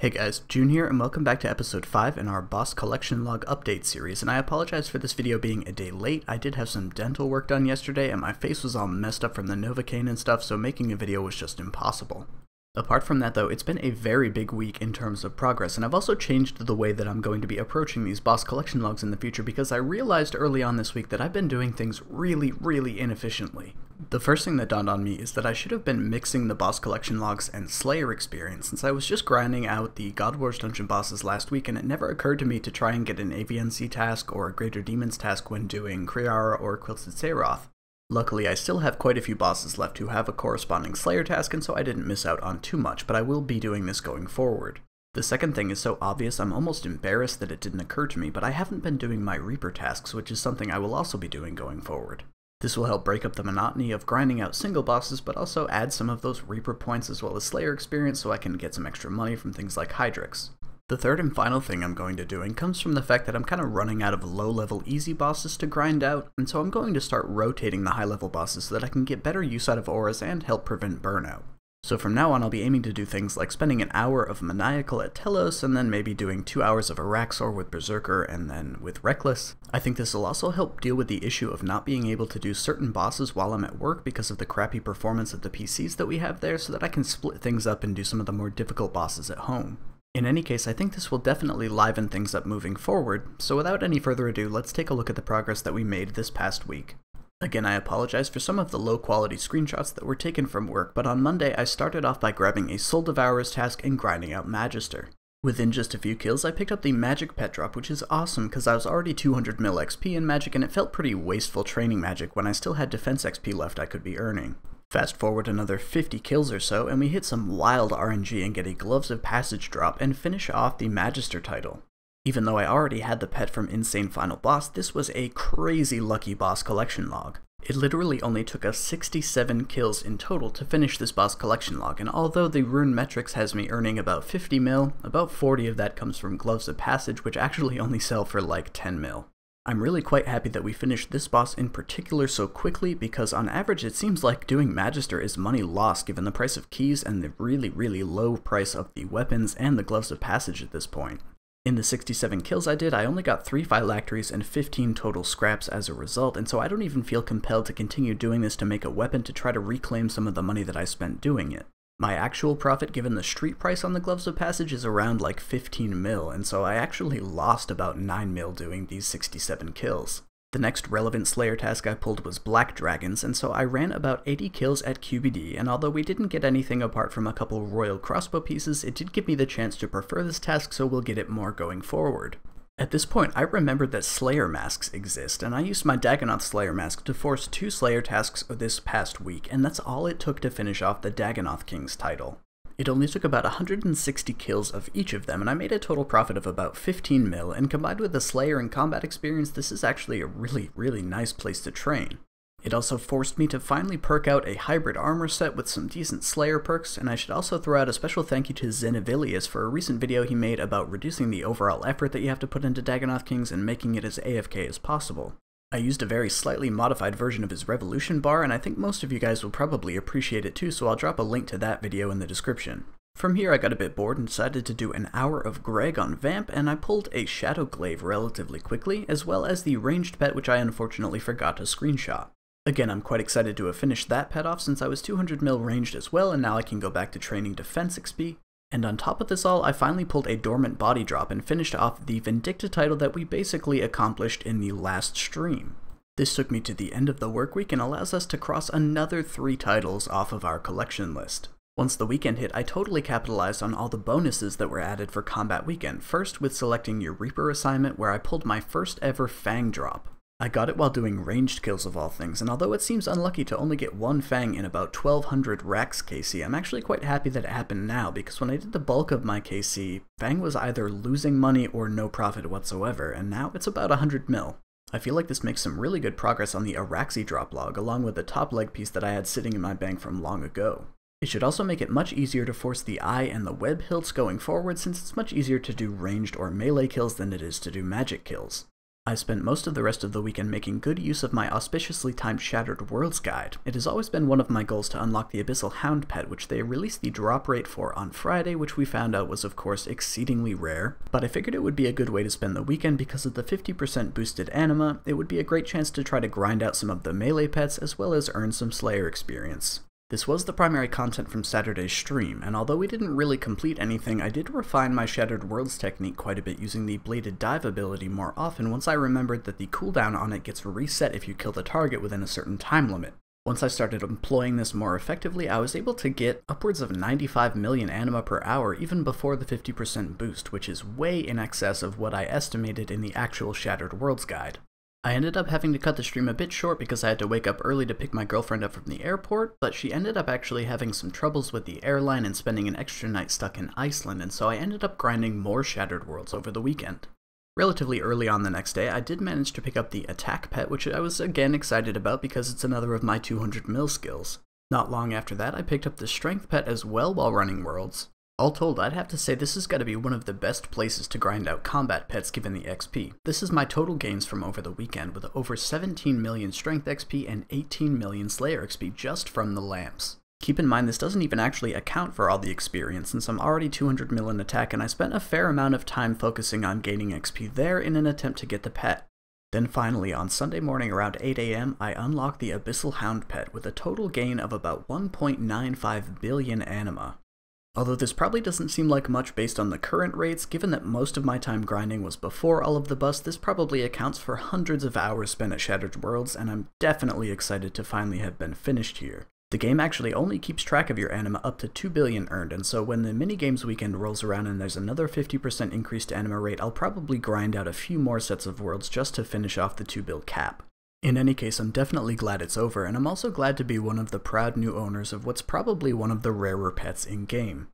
Hey guys, June here, and welcome back to episode 5 in our Boss Collection Log update series, and I apologize for this video being a day late. I did have some dental work done yesterday, and my face was all messed up from the Novocaine and stuff, so making a video was just impossible. Apart from that though, it's been a very big week in terms of progress, and I've also changed the way that I'm going to be approaching these Boss Collection Logs in the future because I realized early on this week that I've been doing things really inefficiently. The first thing that dawned on me is that I should have been mixing the Boss Collection Logs and Slayer experience, since I was just grinding out the God Wars dungeon bosses last week, and it never occurred to me to try and get an AVNC task or a Greater Demons task when doing Kriara or Quilted Seiroth. Luckily, I still have quite a few bosses left who have a corresponding Slayer task, and so I didn't miss out on too much, but I will be doing this going forward. The second thing is so obvious I'm almost embarrassed that it didn't occur to me, but I haven't been doing my Reaper tasks, which is something I will also be doing going forward. This will help break up the monotony of grinding out single bosses, but also add some of those Reaper points as well as Slayer experience so I can get some extra money from things like Hydrix. The third and final thing I'm going to doing comes from the fact that I'm kind of running out of low-level easy bosses to grind out, and so I'm going to start rotating the high-level bosses so that I can get better use out of auras and help prevent burnout. So from now on I'll be aiming to do things like spending an hour of Maniacal at Telos, and then maybe doing 2 hours of Araxor with Berserker and then with Reckless. I think this will also help deal with the issue of not being able to do certain bosses while I'm at work because of the crappy performance of the PCs that we have there, so that I can split things up and do some of the more difficult bosses at home. In any case, I think this will definitely liven things up moving forward, so without any further ado, let's take a look at the progress that we made this past week. Again, I apologize for some of the low quality screenshots that were taken from work, but on Monday I started off by grabbing a Soul Devourer's task and grinding out Magister. Within just a few kills, I picked up the Magic Pet Drop, which is awesome because I was already 200 mil XP in Magic, and it felt pretty wasteful training Magic when I still had defense XP left I could be earning. Fast forward another 50 kills or so, and we hit some wild RNG and get a Gloves of Passage drop and finish off the Magister title. Even though I already had the pet from Insane Final Boss, this was a crazy lucky boss collection log. It literally only took us 67 kills in total to finish this boss collection log, and although the rune metrics has me earning about 50 mil, about 40 of that comes from Gloves of Passage, which actually only sell for like 10 mil. I'm really quite happy that we finished this boss in particular so quickly, because on average it seems like doing Magister is money lost given the price of keys and the really low price of the weapons and the Gloves of Passage at this point. In the 67 kills I did, I only got 3 phylacteries and 15 total scraps as a result, and so I don't even feel compelled to continue doing this to make a weapon to try to reclaim some of the money that I spent doing it. My actual profit given the street price on the Gloves of Passage is around like 15 mil, and so I actually lost about 9 mil doing these 67 kills. The next relevant Slayer task I pulled was Black Dragons, and so I ran about 80 kills at QBD, and although we didn't get anything apart from a couple Royal Crossbow pieces, it did give me the chance to prefer this task, so we'll get it more going forward. At this point, I remembered that Slayer masks exist, and I used my Dagonoth Slayer mask to force 2 Slayer tasks this past week, and that's all it took to finish off the Dagonoth King's title. It only took about 160 kills of each of them, and I made a total profit of about 15 mil, and combined with the Slayer and combat experience, this is actually a really nice place to train. It also forced me to finally perk out a hybrid armor set with some decent Slayer perks, and I should also throw out a special thank you to Zenivilius for a recent video he made about reducing the overall effort that you have to put into Dagonoth Kings and making it as AFK as possible. I used a very slightly modified version of his Revolution bar, and I think most of you guys will probably appreciate it too, so I'll drop a link to that video in the description. From here I got a bit bored and decided to do an hour of Greg on Vamp, and I pulled a Shadow Glaive relatively quickly, as well as the ranged pet which I unfortunately forgot to screenshot. Again, I'm quite excited to have finished that pet off since I was 200 mil ranged as well, and now I can go back to training defense XP. And on top of this all, I finally pulled a Dormant Body drop and finished off the Vindicta title that we basically accomplished in the last stream. This took me to the end of the work week and allows us to cross another 3 titles off of our collection list. Once the weekend hit, I totally capitalized on all the bonuses that were added for Combat Weekend, first with selecting your Reaper assignment where I pulled my first ever Fang drop. I got it while doing ranged kills of all things, and although it seems unlucky to only get 1 Fang in about 1200 Rax KC, I'm actually quite happy that it happened now, because when I did the bulk of my KC, Fang was either losing money or no profit whatsoever, and now it's about 100 mil. I feel like this makes some really good progress on the Araxi drop log, along with the top leg piece that I had sitting in my bank from long ago. It should also make it much easier to force the eye and the web hilts going forward, since it's much easier to do ranged or melee kills than it is to do magic kills. I spent most of the rest of the weekend making good use of my auspiciously timed Shattered Worlds guide. It has always been one of my goals to unlock the Abyssal Hound pet, which they released the drop rate for on Friday, which we found out was of course exceedingly rare, but I figured it would be a good way to spend the weekend because of the 50% boosted anima. It would be a great chance to try to grind out some of the melee pets as well as earn some Slayer experience. This was the primary content from Saturday's stream, and although we didn't really complete anything, I did refine my Shattered Worlds technique quite a bit using the Bladed Dive ability more often once I remembered that the cooldown on it gets reset if you kill the target within a certain time limit. Once I started employing this more effectively, I was able to get upwards of 95 million anima per hour even before the 50% boost, which is way in excess of what I estimated in the actual Shattered Worlds guide. I ended up having to cut the stream a bit short because I had to wake up early to pick my girlfriend up from the airport, but she ended up actually having some troubles with the airline and spending an extra night stuck in Iceland, and so I ended up grinding more Shattered Worlds over the weekend. Relatively early on the next day, I did manage to pick up the Attack pet, which I was again excited about because it's another of my 200 mil skills. Not long after that, I picked up the Strength pet as well while running Worlds. All told, I'd have to say this has got to be one of the best places to grind out combat pets given the XP. This is my total gains from over the weekend, with over 17 million Strength XP and 18 million Slayer XP just from the lamps. Keep in mind this doesn't even actually account for all the experience, since I'm already 200 mil in attack and I spent a fair amount of time focusing on gaining XP there in an attempt to get the pet. Then finally, on Sunday morning around 8 AM, I unlocked the Abyssal Hound pet with a total gain of about 1.95 billion anima. Although this probably doesn't seem like much based on the current rates, given that most of my time grinding was before all of the busts, this probably accounts for hundreds of hours spent at Shattered Worlds, and I'm definitely excited to finally have been finished here. The game actually only keeps track of your anima up to 2 billion earned, and so when the minigames weekend rolls around and there's another 50% increased anima rate, I'll probably grind out a few more sets of worlds just to finish off the 2 bill cap. In any case, I'm definitely glad it's over, and I'm also glad to be one of the proud new owners of what's probably one of the rarer pets in-game.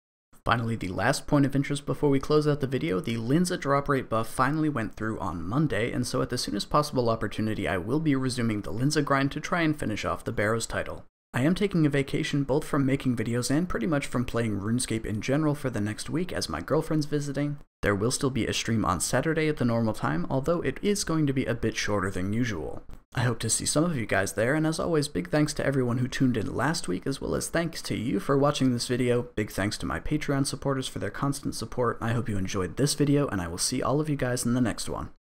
Finally, the last point of interest before we close out the video, the Linza drop rate buff finally went through on Monday, and so at the soonest possible opportunity I will be resuming the Linza grind to try and finish off the Barrows title. I am taking a vacation both from making videos and pretty much from playing RuneScape in general for the next week as my girlfriend's visiting. There will still be a stream on Saturday at the normal time, although it is going to be a bit shorter than usual. I hope to see some of you guys there, and as always, big thanks to everyone who tuned in last week, as well as thanks to you for watching this video. Big thanks to my Patreon supporters for their constant support. I hope you enjoyed this video, and I will see all of you guys in the next one.